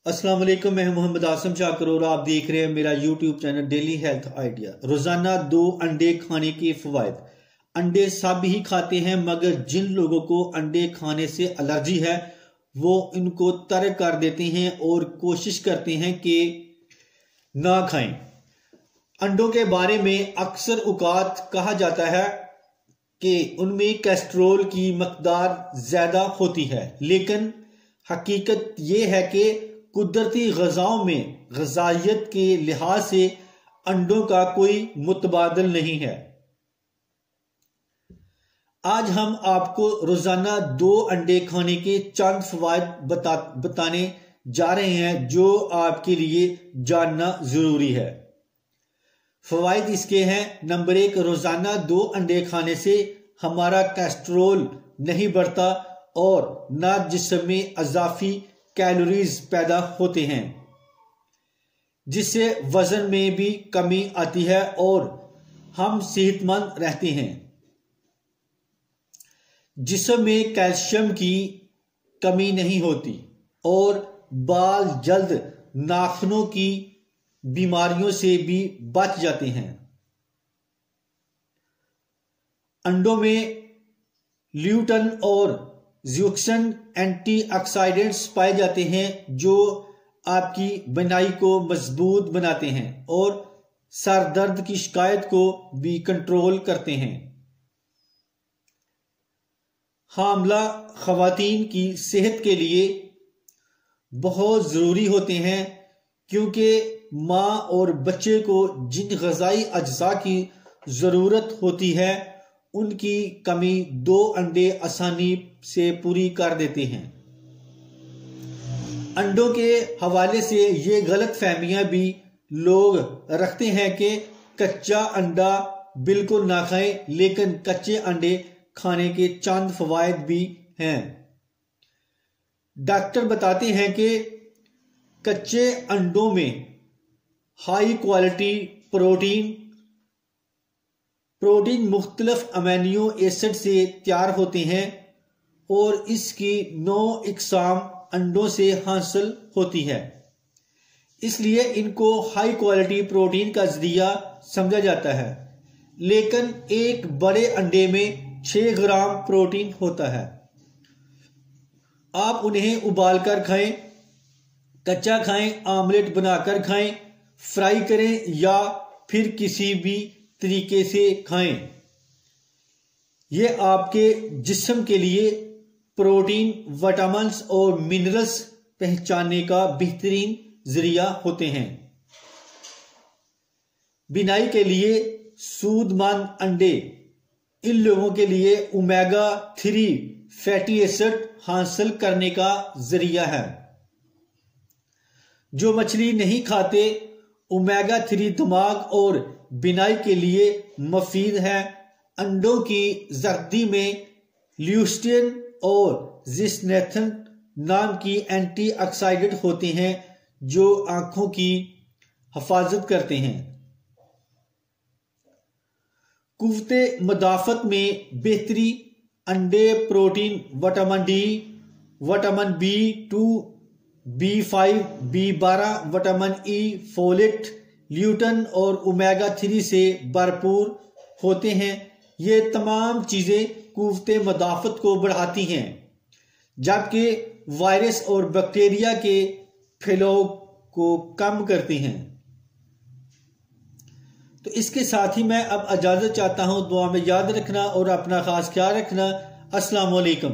अस्सलाम वालेकुम। मैं मोहम्मद आसम शाकर और आप देख रहे हैं मेरा YouTube channel daily health idea. रोजाना 2 अंडे खाने के फवायद। अंडे सब ही खाते हैं, मगर जिन लोगों को अंडे खाने से एलर्जी है वो इनको तर्क कर देते हैं और कोशिश करते हैं कि ना खाएं। अंडों के बारे में अक्सर औकात कहा जाता है कि उनमें कोलेस्ट्रॉल की मकदार ज्यादा होती है, लेकिन हकीकत यह है कि कुदरती ग़िज़ाओं में ग़िज़ाइयत के लिहाज से अंडों का कोई मुतबादिल नहीं है। आज हम आपको रोजाना 2 अंडे खाने के चंद फवायद बताने जा रहे हैं जो आपके लिए जानना जरूरी है। फवायद इसके हैं। नंबर 1, रोजाना 2 अंडे खाने से हमारा कोलेस्ट्रॉल नहीं बढ़ता और न जिस्म में अज़ाफ़ी कैलोरीज पैदा होते हैं, जिससे वजन में भी कमी आती है और हम सेहतमंद रहते हैं। जिस्म में कैल्शियम की कमी नहीं होती और बाल जल्द नाखूनों की बीमारियों से भी बच जाते हैं। अंडों में ल्यूटन और ज़्यूक्सन एंटीऑक्सीडेंट्स पाए जाते हैं जो आपकी बिनाई को मजबूत बनाते हैं और सर दर्द की शिकायत को भी कंट्रोल करते हैं। हामला खवातीन की सेहत के लिए बहुत ज़रूरी होते हैं, क्योंकि माँ और बच्चे को जिन ग़िज़ाई अज्जा की ज़रूरत होती है उनकी कमी 2 अंडे आसानी से पूरी कर देते हैं। अंडों के हवाले से ये गलत फहमियां भी लोग रखते हैं कि कच्चा अंडा बिल्कुल ना खाएं, लेकिन कच्चे अंडे खाने के चंद फवायद भी हैं। डॉक्टर बताते हैं कि कच्चे अंडों में हाई क्वालिटी प्रोटीन मुख्तलिफ अमीनो एसिड से तैयार होते हैं और इसकी 9 इकसाम अंडों से हासिल होती है। इसलिए इनको हाई क्वालिटी प्रोटीन का जरिया समझा जाता है। लेकिन एक बड़े अंडे में 6 ग्राम प्रोटीन होता है। आप उन्हें उबालकर खाएं, कच्चा खाएं, आमलेट बनाकर खाएं, फ्राई करें या फिर किसी भी तरीके से खाएं। यह आपके जिस्म के लिए प्रोटीन, विटामिन्स और मिनरल्स पहचानने का बेहतरीन जरिया होते हैं। बिनाई के लिए सूदमंद अंडे इन लोगों के लिए ओमेगा 3 फैटी एसिड हासिल करने का जरिया है। जो मछली नहीं खाते, ओमेगा 3 दिमाग और बिनाई के लिए मुफीद है। अंडों की जर्दी में ल्यूस्टिन और जिस्नेथन नाम की एंटीऑक्सीडेंट होते हैं जो आंखों की हिफाजत करते हैं। कुव्वते मदाफत में बेहतरी अंडे protein, vitamin D, vitamin B2, B5, B12, vitamin E, folate, Luton और ओमेगा 3 से भरपूर होते हैं। ये तमाम चीजें कुव्वते मदाफत को बढ़ाती हैं, जबकि वायरस और बैक्टीरिया के फैलाव को कम करती हैं। तो इसके साथ ही मैं अब इजाजत चाहता हूं। दुआ में याद रखना और अपना खास ख्याल रखना। अस्सलाम वालेकुम।